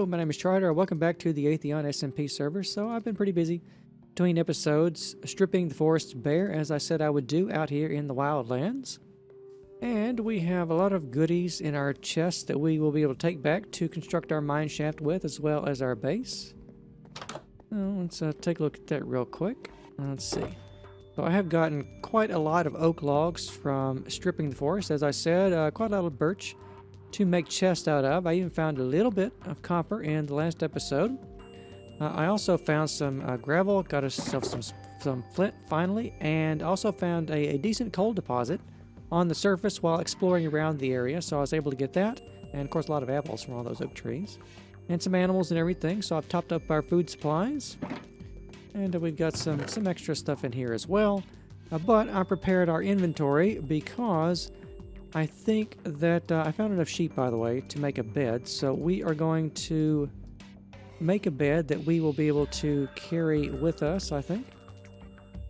Hello, my name is Trydar. Welcome back to the Atheon SMP server. So I've been pretty busy doing episodes, stripping the forest bare, as I said I would do out here in the wildlands. And we have a lot of goodies in our chest that we will be able to take back to construct our mine shaft with, as well as our base. Let's take a look at that real quick. Let's see. So I have gotten quite a lot of oak logs from stripping the forest, as I said, quite a lot of birch to make chests out of. I even found a little bit of copper in the last episode. I also found some gravel, got ourselves some flint finally, and also found a decent coal deposit on the surface while exploring around the area, so I was able to get that, and of course a lot of apples from all those oak trees, and some animals and everything, so I've topped up our food supplies, and we've got some extra stuff in here as well, but I prepared our inventory because I think that I found enough sheep, by the way, to make a bed. So we are going to make a bed that we will be able to carry with us, I think.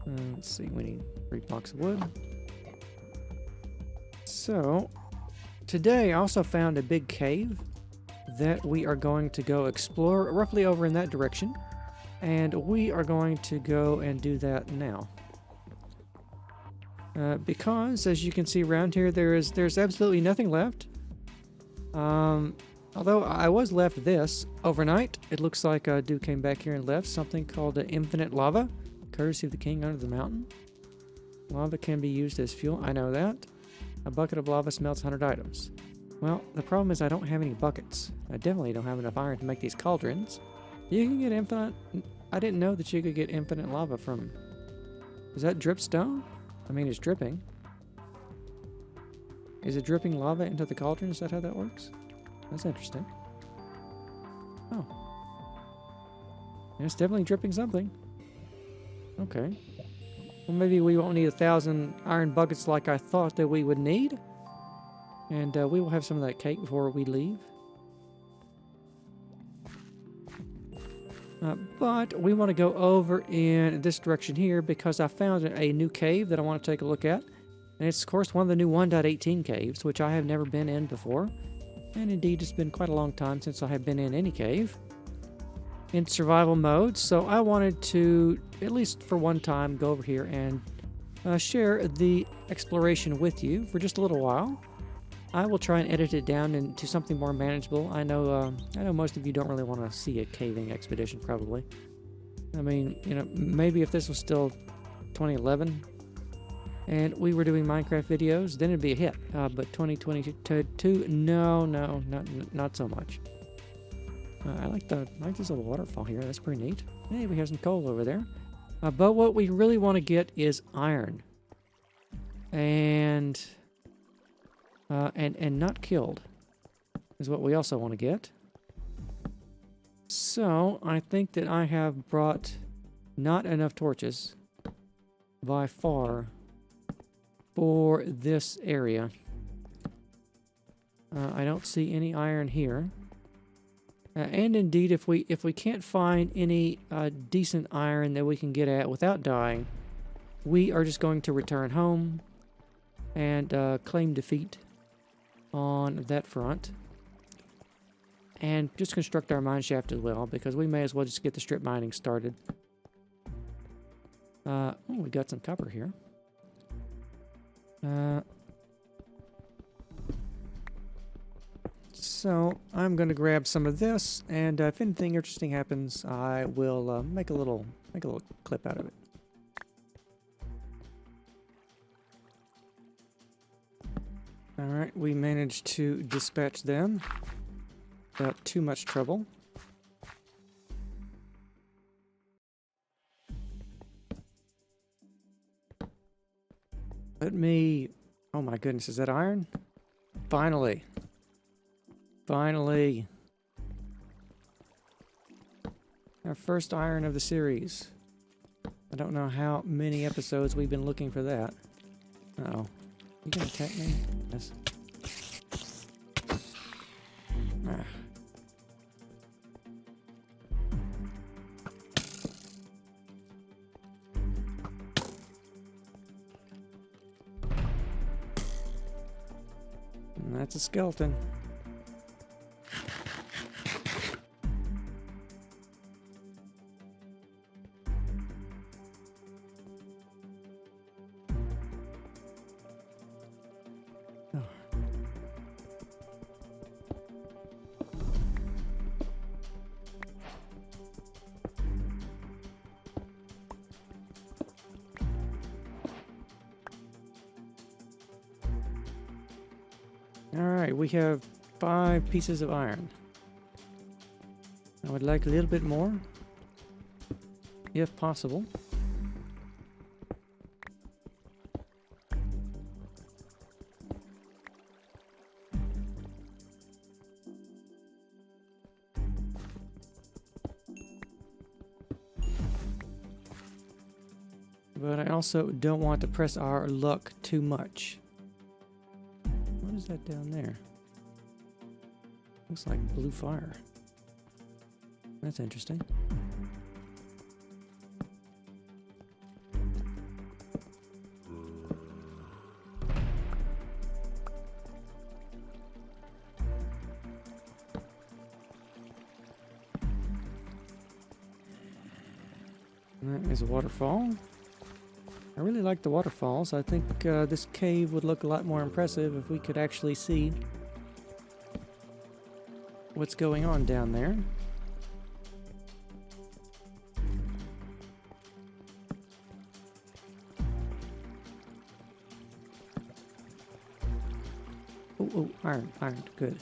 Let's see, we need 3 blocks of wood. So today I also found a big cave that we are going to go explore roughly over in that direction. And we are going to go and do that now. Because, as you can see around here, there's absolutely nothing left. Although I was left this overnight, it looks like a dude came back here and left something called infinite lava, courtesy of the king under the mountain. Lava can be used as fuel, I know that. A bucket of lava smelts 100 items. Well, the problem is I don't have any buckets. I definitely don't have enough iron to make these cauldrons. You can get infinite... I didn't know that you could get infinite lava from... Is that dripstone? I mean, it's dripping. Is it dripping lava into the cauldron? Is that how that works? That's interesting. Oh. It's definitely dripping something. Okay. Well, maybe we won't need 1,000 iron buckets like I thought that we would need. And we will have some of that cake before we leave. But we want to go over in this direction here because I found a new cave that I want to take a look at. And it's, of course, one of the new 1.18 caves, which I have never been in before. And indeed, it's been quite a long time since I have been in any cave in survival mode. So I wanted to, at least for one time, go over here and share the exploration with you for just a little while. I will try and edit it down into something more manageable. I know most of you don't really want to see a caving expedition, probably. I mean, you know, maybe if this was still 2011 and we were doing Minecraft videos, then it'd be a hit. But 2022, no, not so much. I like this little waterfall here. That's pretty neat. Hey, we have some coal over there. But what we really want to get is iron. And not killed is what we also want to get. So I think that I have brought not enough torches by far for this area. I don't see any iron here. And indeed, if we can't find any decent iron that we can get at without dying, we are just going to return home and claim defeat on that front, and just construct our mine shaft as well, because we may as well just get the strip mining started. Oh, we got some copper here. So I'm going to grab some of this, and if anything interesting happens, I will make a little clip out of it. Alright, we managed to dispatch them without too much trouble. Let me... Oh my goodness, is that iron? Finally! Finally! Our first iron of the series. I don't know how many episodes we've been looking for that. Uh-oh. You gonna attack me? Yes. Ah. And that's a skeleton. Alright, we have 5 pieces of iron. I would like a little bit more, if possible. But I also don't want to press our luck too much. What is that down there? Looks like blue fire. That's interesting. And that is a waterfall. I really like the waterfalls. I think this cave would look a lot more impressive if we could actually see what's going on down there. Oh, iron, good.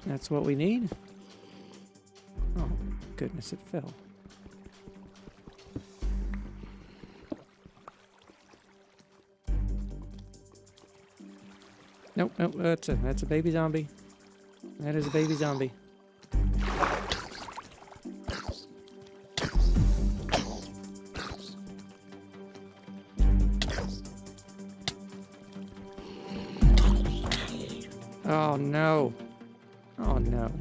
That's what we need. Oh, goodness, it fell. Nope, that's a baby zombie. That is a baby zombie. Oh no. Oh no.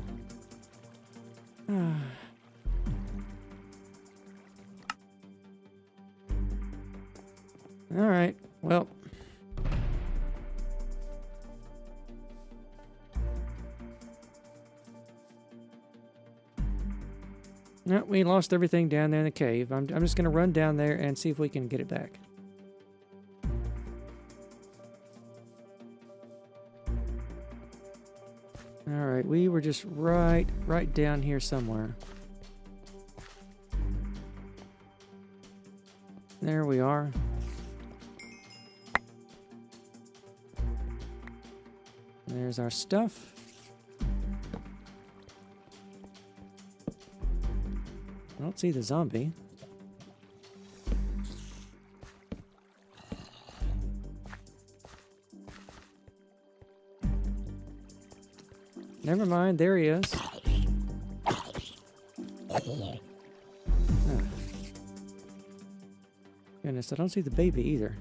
All right, well. No, we lost everything down there in the cave. I'm just going to run down there and see if we can get it back. Alright, we were just right down here somewhere. There we are. There's our stuff. I don't see the zombie. Never mind, there he is. Oh. Goodness, I don't see the baby either.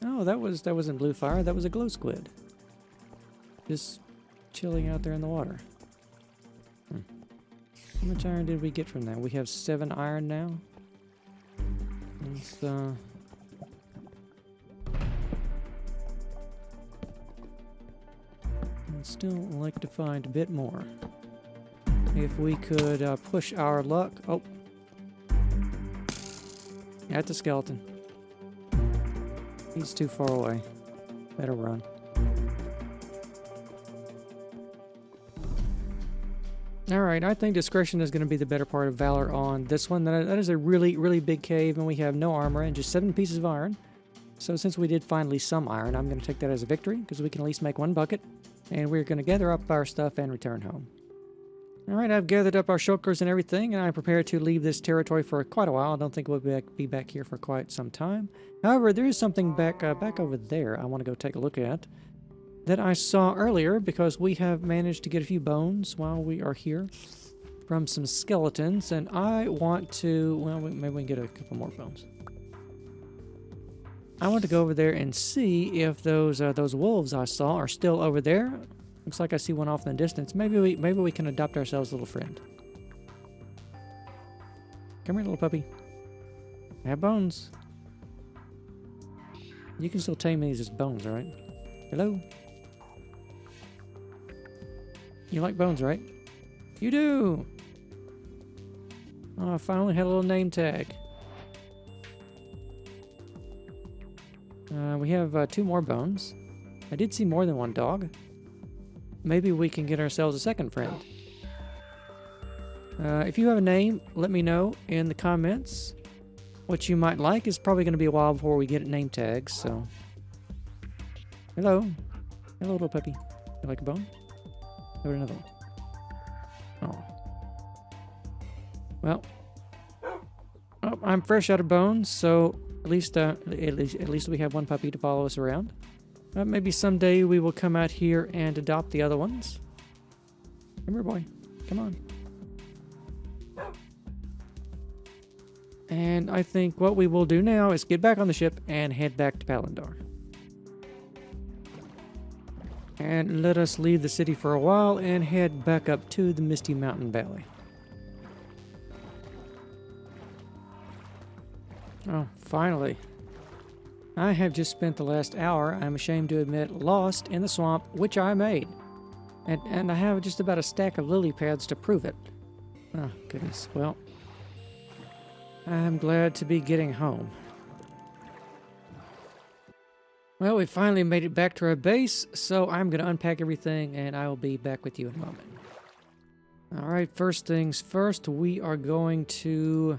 Oh, that wasn't blue fire, that was a glow squid. Just chilling out there in the water. How much iron did we get from that? We have 7 iron now. Let's, I'd still like to find a bit more. If we could push our luck. Oh. That's a skeleton. He's too far away. Better run. Alright, I think discretion is going to be the better part of valor on this one. That is a really big cave, and we have no armor and just 7 pieces of iron. So since we did finally some iron, I'm going to take that as a victory, because we can at least make 1 bucket. And we're going to gather up our stuff and return home. Alright, I've gathered up our shulkers and everything, and I'm prepared to leave this territory for quite a while. I don't think we'll be back here for quite some time. However, there is something back over there I want to go take a look at that I saw earlier, because we have managed to get a few bones while we are here from some skeletons, and I want to, well, maybe we can get a couple more bones. I want to go over there and see if those wolves I saw are still over there. Looks like I see one off in the distance. Maybe we can adopt ourselves a little friend. Come here, little puppy. I have bones. You can still tame these as bones, right? Hello? You like bones, right? You do! Oh, I finally had a little name tag. We have 2 more bones. I did see more than 1 dog. Maybe we can get ourselves a second friend. If you have a name, let me know in the comments what you might like. It's probably going to be a while before we get name tags, so Hello. Hello, little puppy. You like a bone? How about another one? Oh. Well. Oh, I'm fresh out of bones, so at least we have one puppy to follow us around. Maybe someday we will come out here and adopt the other ones. Come here, boy. Come on. And I think what we will do now is get back on the ship and head back to Palindar. And let us leave the city for a while and head back up to the Misty Mountain Valley. Oh, finally. I have just spent the last hour, I'm ashamed to admit, lost in the swamp, which I made. And I have just about a stack of lily pads to prove it. Oh, goodness. Well, I'm glad to be getting home. Well, we finally made it back to our base, so I'm going to unpack everything and I will be back with you in a moment. Alright, first things first, we are going to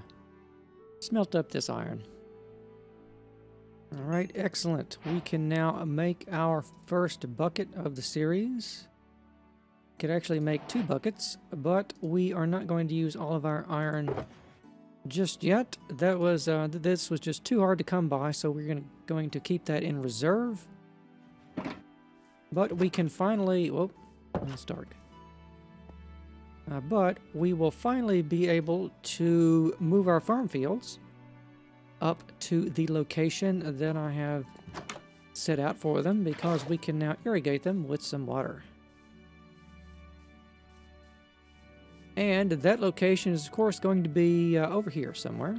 smelt up this iron. Alright, excellent. We can now make our first bucket of the series. Could actually make 2 buckets, but we are not going to use all of our iron just yet. That was this was just too hard to come by, so we're going to keep that in reserve. But we can finally, whoa, it's dark. But we will finally be able to move our farm fields up to the location that I have set out for them, because we can now irrigate them with some water. And that location is, of course, going to be over here somewhere.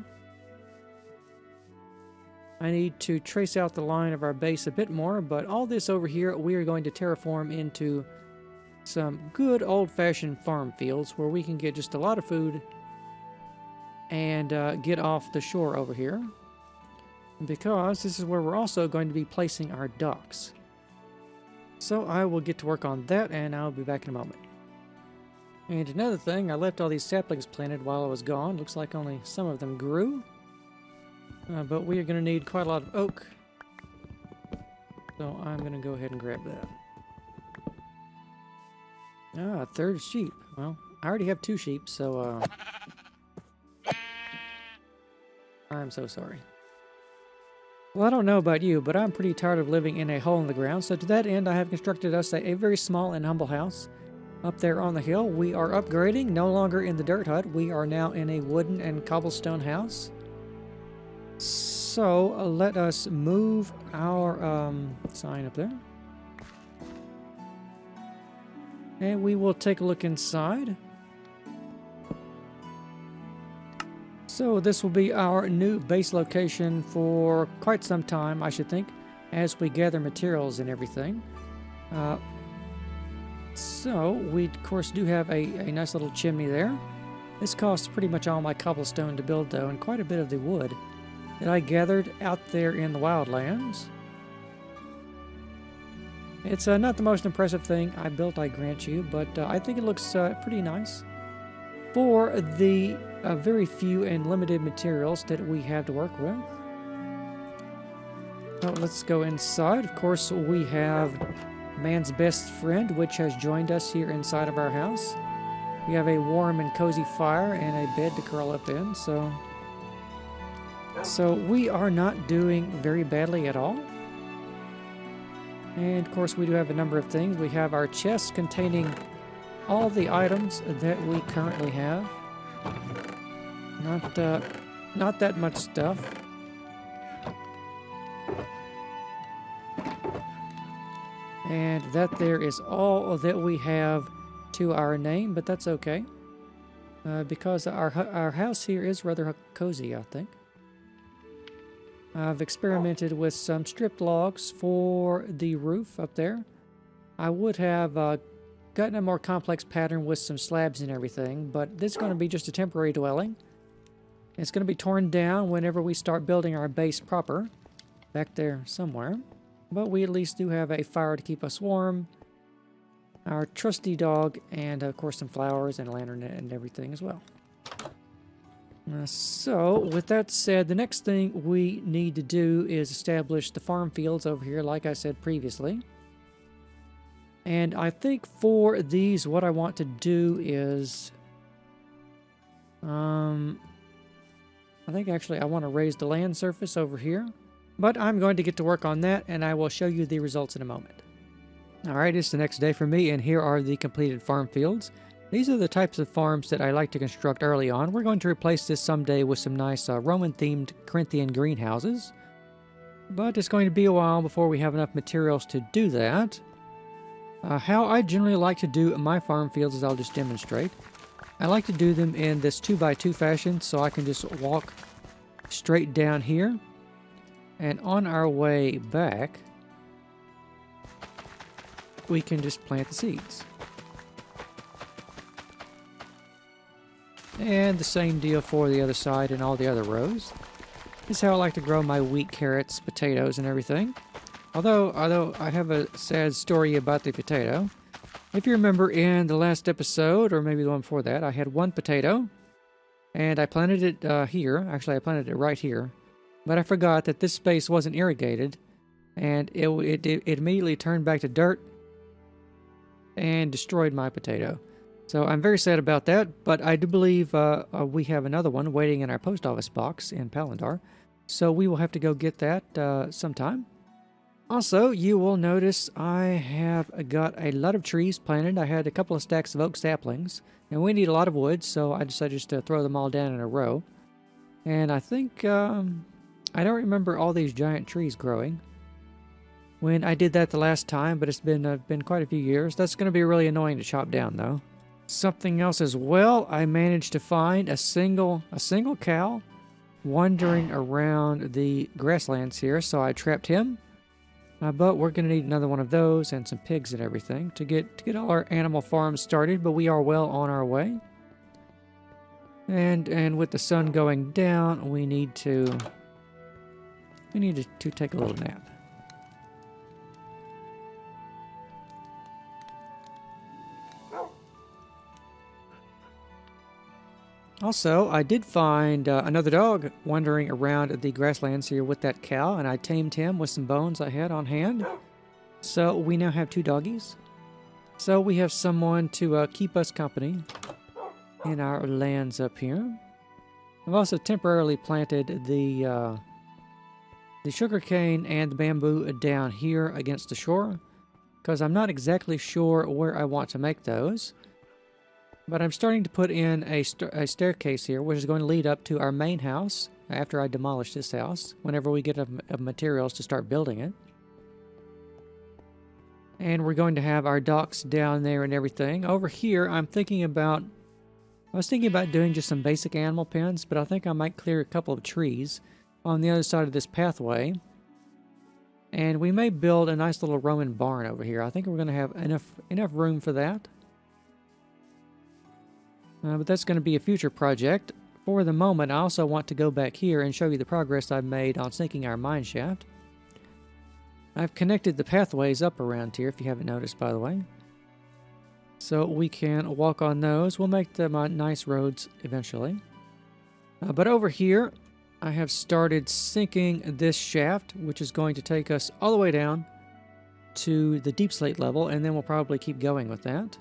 I need to trace out the line of our base a bit more, but all this over here we are going to terraform into some good old-fashioned farm fields where we can get just a lot of food and get off the shore over here, because this is where we're also going to be placing our docks. So I will get to work on that, and I'll be back in a moment. And another thing, I left all these saplings planted while I was gone. Looks like only some of them grew. But we are going to need quite a lot of oak. So I'm going to go ahead and grab that. Ah, a 3rd sheep. Well, I already have 2 sheep, so I'm so sorry. Well, I don't know about you, but I'm pretty tired of living in a hole in the ground. So to that end, I have constructed us a very small and humble house. Up there on the hill, we are upgrading, no longer in the dirt hut. We are now in a wooden and cobblestone house. So let us move our sign up there. And we will take a look inside. So this will be our new base location for quite some time, I should think, as we gather materials and everything. So, we of course do have a nice little chimney there. This costs pretty much all my cobblestone to build though, and quite a bit of the wood that I gathered out there in the wildlands. It's not the most impressive thing I built, I grant you, but I think it looks pretty nice for the very few and limited materials that we have to work with. Well, let's go inside. Of course, we have man's best friend, which has joined us here inside of our house. We have a warm and cozy fire and a bed to curl up in, so we are not doing very badly at all. And of course we do have a number of things. We have our chest containing all the items that we currently have. Not that much stuff. And that there is all that we have to our name, but that's okay. Because our house here is rather cozy, I think. I've experimented with some stripped logs for the roof up there. I would have gotten a more complex pattern with some slabs and everything, but this is going to be just a temporary dwelling. It's going to be torn down whenever we start building our base proper, back there somewhere. But we at least do have a fire to keep us warm, our trusty dog, and of course some flowers and a lantern and everything as well. So, with that said, the next thing we need to do is establish the farm fields over here, like I said previously. And I think for these, what I want to do is... I think actually I want to raise the land surface over here. But I'm going to get to work on that, and I will show you the results in a moment. Alright, it's the next day for me, and here are the completed farm fields. These are the types of farms that I like to construct early on. We're going to replace this someday with some nice Roman-themed Corinthian greenhouses. But it's going to be a while before we have enough materials to do that. How I generally like to do my farm fields is I'll just demonstrate. I like to do them in this 2x2 fashion, so I can just walk straight down here. And on our way back, we can just plant the seeds. And the same deal for the other side and all the other rows. This is how I like to grow my wheat, carrots, potatoes, and everything. Although I have a sad story about the potato. If you remember in the last episode, or maybe the one before that, I had one potato. And I planted it here. Actually, I planted it right here. But I forgot that this space wasn't irrigated. And it immediately turned back to dirt and destroyed my potato. So I'm very sad about that, but I do believe we have another one waiting in our post office box in Palindar. So we will have to go get that sometime. Also, you will notice I have got a lot of trees planted. I had a couple of stacks of oak saplings, and we need a lot of wood, so I decided just to throw them all down in a row. And I think, I don't remember all these giant trees growing when I did that the last time, but it's been quite a few years. That's going to be really annoying to chop down, though. Something else as well, I managed to find a single cow wandering around the grasslands here, so I trapped him. But we're going to need another one of those and some pigs and everything to get all our animal farms started, but we are well on our way. And with the sun going down, we need to take a little nap. Also, I did find another dog wandering around the grasslands here with that cow, and I tamed him with some bones I had on hand. So we now have 2 doggies. So we have someone to keep us company in our lands up here. I've also temporarily planted the sugarcane and the bamboo down here against the shore, because I'm not exactly sure where I want to make those. But I'm starting to put in a staircase here, which is going to lead up to our main house after I demolish this house, whenever we get enough materials to start building it. And we're going to have our docks down there and everything. Over here, I was thinking about doing just some basic animal pens, but I think I might clear a couple of trees on the other side of this pathway. And we may build a nice little Roman barn over here. I think we're going to have enough room for that. But that's going to be a future project. For the moment, I also want to go back here and show you the progress I've made on sinking our mine shaft. I've connected the pathways up around here, if you haven't noticed, by the way. So we can walk on those. We'll make them nice roads eventually. But over here, I have started sinking this shaft, which is going to take us all the way down to the deep slate level, and then we'll probably keep going with that.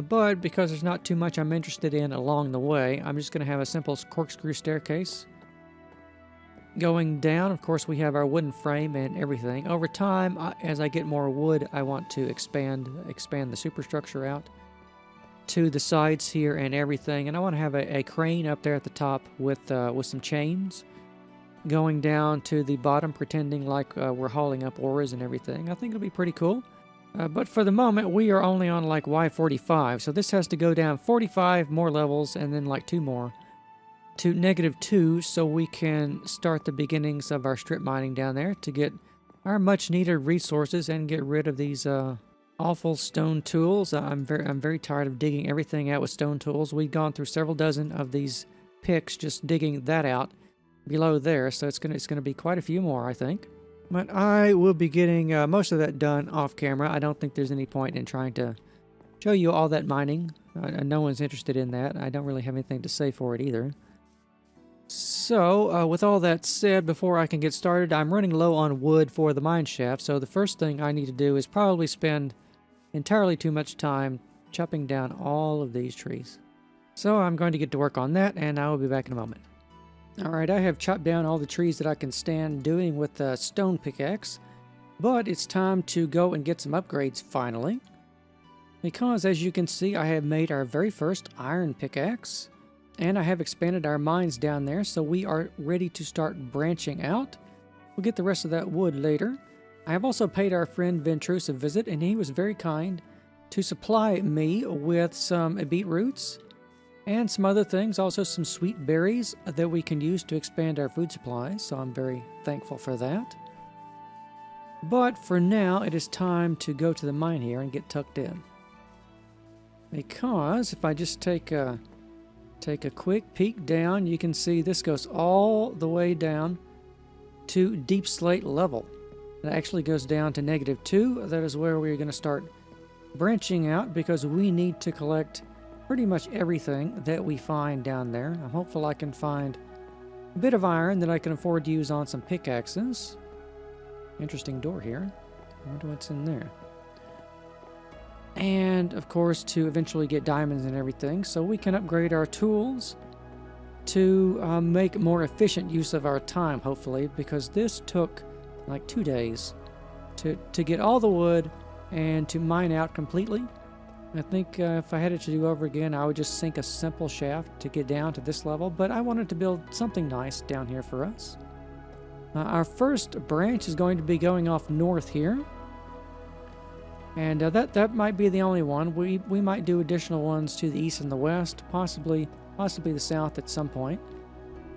But because there's not too much I'm interested in along the way, I'm just going to have a simple corkscrew staircase going down. Of course, we have our wooden frame and everything. Over time, as I get more wood, I want to expand the superstructure out to the sides here and everything. And I want to have a crane up there at the top with some chains going down to the bottom, pretending like we're hauling up ores and everything. I think it'll be pretty cool. But for the moment, we are only on like Y45, so this has to go down 45 more levels and then like 2 more to -2, so we can start the beginnings of our strip mining down there to get our much needed resources and get rid of these awful stone tools. I'm very tired of digging everything out with stone tools. We've gone through several dozen of these picks just digging that out below there, so it's gonna be quite a few more, I think. But I will be getting most of that done off camera. I don't think there's any point in trying to show you all that mining No one's interested in that. I don't really have anything to say for it either. So, with all that said, before I can get started, I'm running low on wood for the mine shaft, so the first thing I need to do is probably spend entirely too much time chopping down all of these trees. So I'm going to get to work on that, and I will be back in a moment. Alright, I have chopped down all the trees that I can stand doing with the stone pickaxe, but it's time to go and get some upgrades finally. Because, as you can see, I have made our very first iron pickaxe. And I have expanded our mines down there, so we are ready to start branching out. We'll get the rest of that wood later. I have also paid our friend Ventrus a visit, and he was very kind to supply me with some beetroots and some other things, also some sweet berries that we can use to expand our food supplies, so I'm very thankful for that. But for now, it is time to go to the mine here and get tucked in. Because if I just take a quick peek down, you can see this goes all the way down to deep slate level. It actually goes down to -2. That is where we're going to start branching out because we need to collect pretty much everything that we find down there. I'm hopeful I can find a bit of iron that I can afford to use on some pickaxes. Interesting door here. I wonder what's in there. And, of course, to eventually get diamonds and everything, so we can upgrade our tools to make more efficient use of our time, hopefully, because this took like 2 days to get all the wood and to mine out completely. I think if I had it to do over again, I would just sink a simple shaft to get down to this level, but I wanted to build something nice down here for us. Our first branch is going to be going off north here. And that might be the only one. We might do additional ones to the east and the west, possibly the south at some point.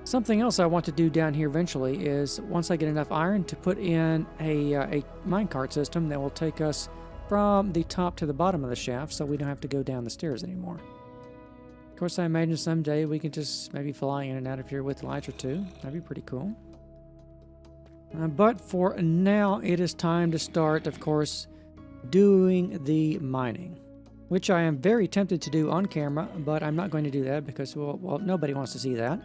Something else I want to do down here eventually is, once I get enough iron, to put in a minecart system that will take us from the top to the bottom of the shaft so we don't have to go down the stairs anymore. Of course, I imagine someday we can just maybe fly in and out of here with Elytra too. That'd be pretty cool. But for now, it is time to start, of course, doing the mining, which I am very tempted to do on camera, but I'm not going to do that because, well, nobody wants to see that.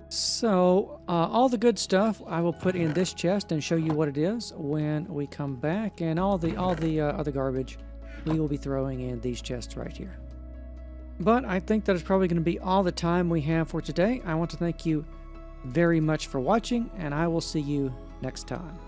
So, all the good stuff I will put in this chest and show you what it is when we come back, and all the other garbage we will be throwing in these chests right here. But I think that is probably going to be all the time we have for today. I want to thank you very much for watching, and I will see you next time.